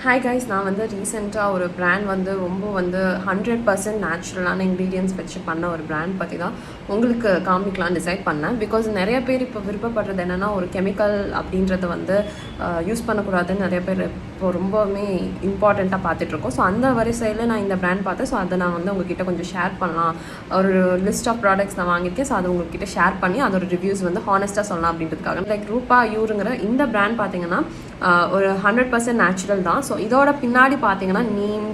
Hi guys, நான் வந்து ரீசெண்டாக ஒரு பிராண்ட் வந்து ரொம்ப வந்து 100% நேச்சுரலான இன்க்ரீடியன்ஸ் வச்சு பண்ண ஒரு பிராண்ட் பற்றி தான் உங்களுக்கு காமிக்கலான்னு டிசைட் பண்ணேன். பிகாஸ் நிறைய பேர் இப்போ விருப்பப்படுறது என்னென்னா, ஒரு கெமிக்கல் அப்படின்றத வந்து யூஸ் பண்ணக்கூடாதுன்னு நிறைய பேர் இப்போ ரொம்பவுமே இம்பார்ட்டண்ட்டாக பார்த்துட்ருக்கோம். ஸோ அந்த வரிசையில் நான் இந்த பிராண்ட் பார்த்தேன். ஸோ அதை நான் வந்து உங்ககிட்ட கொஞ்சம் ஷேர் பண்ணலாம். ஒரு லிஸ்ட் ஆஃப் ப்ராடக்ட்ஸ் நான் வாங்கியிருக்கேன். ஸோ அதை உங்ககிட்ட ஷேர் பண்ணி அதோட ரிவ்யூஸ் வந்து ஹானஸ்ட்டாக சொல்லலாம் அப்படின்றதுக்காக. லைக் ரூபா யூருங்கிற இந்த பிராண்ட் பார்த்தீங்கன்னா ஒரு 100% நேச்சுரல் தான். ஸோ இதோட பின்னாடி பார்த்தீங்கன்னா நீம்,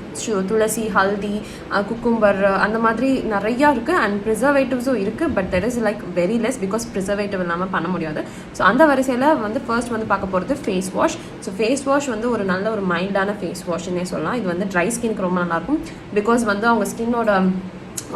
துளசி, ஹல்தி, குக்கும்பர் அந்த மாதிரி நிறையா இருக்குது. அண்ட் ப்ரிசர்வேட்டிவ்ஸும் இருக்குது. But there is like very less because preservative இல்லாமல் பண்ண முடியாது. ஸோ அந்த வரிசையில் வந்து ஃபர்ஸ்ட் வந்து பார்க்க போகிறது face wash. So face wash வந்து ஒரு நல்ல ஒரு மைல்டான ஃபேஸ் வாஷ்னே சொல்லலாம். இது வந்து ட்ரை ஸ்கின்க்கு ரொம்ப நல்லாயிருக்கும். பிகாஸ் வந்து அவங்க ஸ்கின்னோட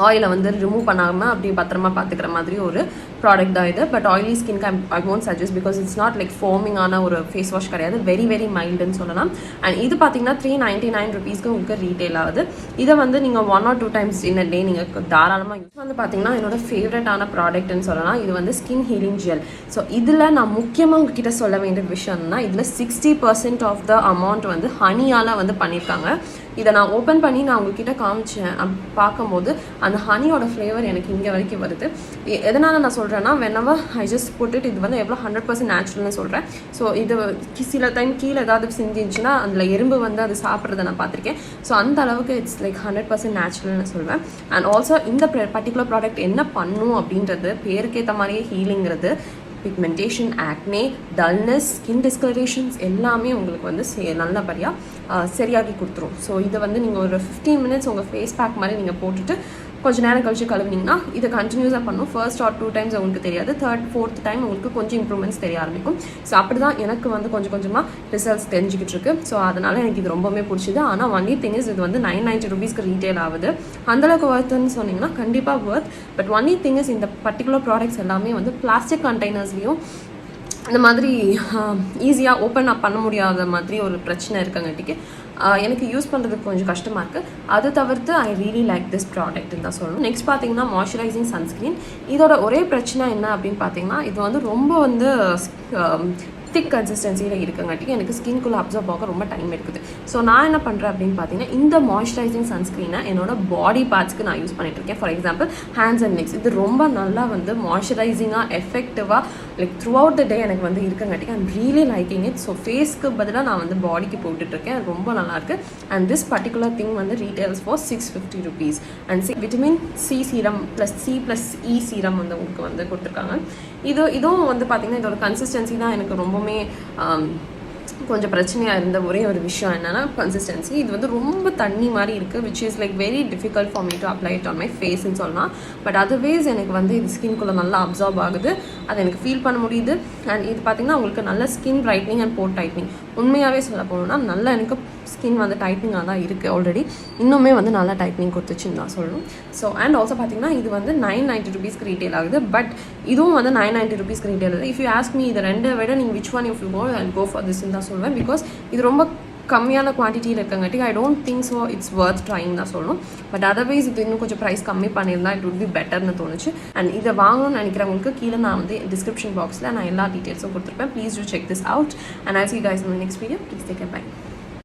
ஆயிலை வந்து ரிமூவ் பண்ணாமல் அப்படி பத்திரமா பார்த்துக்கிற மாதிரி ஒரு ப்ராடக்ட் தான் இது. பட் ஆயிலி ஸ்கின்க்கு I won't suggest because it's not like ஃபோமிங்கான ஒரு ஃபேஸ் வாஷ் கிடையாது. வெரி வெரி மைல்டுன்னு சொல்லலாம். அண்ட் இது பார்த்தீங்கன்னா 399 ருபீஸ்க்கு உங்களுக்கு ரீட்டெயில் ஆகுது. இதை வந்து நீங்கள் 1 or 2 times in a day நீங்கள் தாராளமாக யூஸ் வந்து பார்த்தீங்கன்னா என்னோட ஃபேவரட்டான ப்ராடக்ட்னு சொல்லலாம். இது வந்து ஸ்கின் ஹீலிங் ஜெல். ஸோ இதில் நான் முக்கியமாக உங்ககிட்ட சொல்ல வேண்டிய விஷயம்னா, இதில் 60% ஆஃப் த அமௌண்ட் வந்து ஹனியால் வந்து பண்ணியிருக்காங்க. இதை நான் ஓப்பன் பண்ணி நான் உங்ககிட்ட காமிச்சேன். பார்க்கும்போது அந்த ஹனியோட ஃப்ளேவர் எனக்கு இங்கே வரைக்கும் வருது. எதனால் நான் சொல்கிறேன்னா, whenever I just put it, இது வந்து எவ்வளோ 100% நேச்சுரல்னு சொல்கிறேன். ஸோ இது சில டைம் கீழே ஏதாவது சிந்திச்சுன்னா அதில் எறும்பு வந்து அது சாப்பிட்றத நான் பார்த்துருக்கேன். ஸோ அந்த அளவுக்கு இட்ஸ் லைக் 100% நேச்சுரல்னு சொல்வேன். அண்ட் ஆல்சோ இந்த பர்டிகுலர் ப்ராடக்ட் என்ன பண்ணும் அப்படின்றது பேருக்கேற்ற மாதிரியே ஹீலிங்கிறது, pigmentation, acne, dullness, skin discolourations எல்லாமே உங்களுக்கு வந்து நல்லபடியாக சரியாகி கொடுத்துரும். ஸோ இதை வந்து நீங்கள் ஒரு 15 minutes உங்கள் ஃபேஸ் பேக் மாதிரி நீங்கள் போட்டுட்டு கொஞ்சம் நேரம் கழிச்சு கழுவினீங்கன்னா இதை கண்டினியூஸாக பண்ணும். ஃபர்ஸ்ட் ஆர் 2 times உங்களுக்கு தெரியாது. 3rd 4th டைம் உங்களுக்கு கொஞ்சம் இம்ப்ரூவ்மெண்ட்ஸ் தெரிய ஆரம்பிக்கும். ஸோ அப்படி தான் எனக்கு வந்து கொஞ்சம் கொஞ்சமாக ரிசல்ட்ஸ் தெரிஞ்சுக்கிட்டு இருக்கு. ஸோ அதனால் எனக்கு இது ரொம்பவே பிடிச்சிது. ஆனால் ஒன்லி திங் இஸ், இது வந்து 990 ருபீஸ்க்கு ரீட்டெயில் ஆகுது. அந்தளவுக்கு ஒர்த்துன்னு சொன்னீங்கன்னா கண்டிப்பாக worth. But only thing is, இந்த பர்டிகுலர் ப்ராடக்ட்ஸ் எல்லாமே வந்து பிளாஸ்டிக் கண்டெய்னர்ஸ்லேயும் இந்த மாதிரி ஈஸியாக ஓப்பன் அப் பண்ண முடியாத மாதிரி ஒரு பிரச்சனை இருக்கங்காட்டிக்கு எனக்கு யூஸ் பண்ணுறதுக்கு கொஞ்சம் கஷ்டமாக இருக்குது. அதை தவிர்த்து ஐ ரியலி லைக் திஸ் ப்ராடக்ட்னு தான் சொல்லணும். நெக்ஸ்ட் பார்த்தீங்கன்னா மாய்ஸ்சரைசிங் சன்ஸ்க்ரீன். இதோட ஒரே பிரச்சனை என்ன அப்படின்னு பார்த்தீங்கன்னா, இது வந்து ரொம்ப வந்து திக் கன்சிஸ்டன்சியில் இருக்கங்காட்டிக்கு எனக்கு ஸ்கின்குள்ளே அப்சர்வ் ஆக ரொம்ப டைம் எடுக்குது. ஸோ நான் என்ன பண்ணுறேன் அப்படின்னு பார்த்தீங்கன்னா, இந்த மாய்ஸ்சரைசிங் சன்ஸ்க்ரீனை என்னோட பாடி பார்ட்ஸ்க்கு நான் யூஸ் பண்ணிட்டுருக்கேன். For example hands and necks. இது ரொம்ப நல்லா வந்து மாய்ஸ்சரைசிங்காக எஃபெக்டிவாக like throughout the day எனக்கு வந்து இருக்கங்காட்டிக்கு I'm really liking it. So ஃபேஸ்க்கு பதிலாக நான் வந்து பாடிக்கு போட்டுட்ருக்கேன். ரொம்ப நல்லாயிருக்கு. அண்ட் திஸ் பர்டிகுலர் திங் வந்து retails for 650 rupees. And vitamin C serum +C+E serum வந்து உங்களுக்கு வந்து கொடுத்துருக்காங்க. இதுவும் வந்து பார்த்திங்கன்னா இதோட கன்சிஸ்டன்சி தான் எனக்கு ரொம்பவுமே கொஞ்சம் பிரச்சனையாக இருந்த ஒரே ஒரு விஷயம் என்னென்னா கன்சிஸ்டன்சி. இது வந்து ரொம்ப தண்ணி மாதிரி இருக்குது, which is like very difficult for me to apply it on my ஃபேஸ்ன்னு சொல்லலாம். பட் அதர்வைஸ் எனக்கு வந்து இது ஸ்கின்குள்ளே நல்லா அப்சார்ப் ஆகுது. அதை எனக்கு ஃபீல் பண்ண முடியுது. அண்ட் இது பார்த்திங்கன்னா உங்களுக்கு நல்ல skin brightening and pore tightening. உண்மையாகவே சொல்ல போகணுன்னா நல்லா எனக்கு ஸ்கின் வந்து டைட்னிங்காக தான் இருக்குது ஆல்ரெடி. இன்னுமே வந்து நல்லா டைட்னிங் கொடுத்துச்சுன்னு தான் சொல்லணும். ஸோ அண்ட் ஆல்சோ பார்த்திங்கன்னா இது வந்து 990 ருபீஸ்க்கு ரீட்டெயில் ஆகுது. பட் இதுவும் வந்து 990 ருபீஸ்க்கு ரீட்டெயில் ஆகுது. இஃப் யூ ஆஸ்க் மீ, இது ரெண்டை விட நீங்கள் which one if you go and go for திஸ்ன்னு தான் சொல்லுவேன். பிகாஸ் இது ரொம்ப கம்மியான குவான்டிட்டியில் இருக்கங்காட்டி I don't think so it's worth trying தான் சொல்லணும். பட் அதர்வைஸ் இது இன்னும் கொஞ்சம் ப்ரைஸ் கம்மி பண்ணியிருந்தா இட் வுட் பி பெட்டர்னு தோணுச்சு. அண்ட் இதை வாங்கணும்னு நினைக்கிறவங்களுக்கு கீழே நான் வந்து டிஸ்கிரிப்ஷன் பாக்ஸில் நான் எல்லா டீட்டெயில்ஸும் கொடுத்துருப்பேன். Please do check this out and I see you guys in the next video. Please take care. Bye.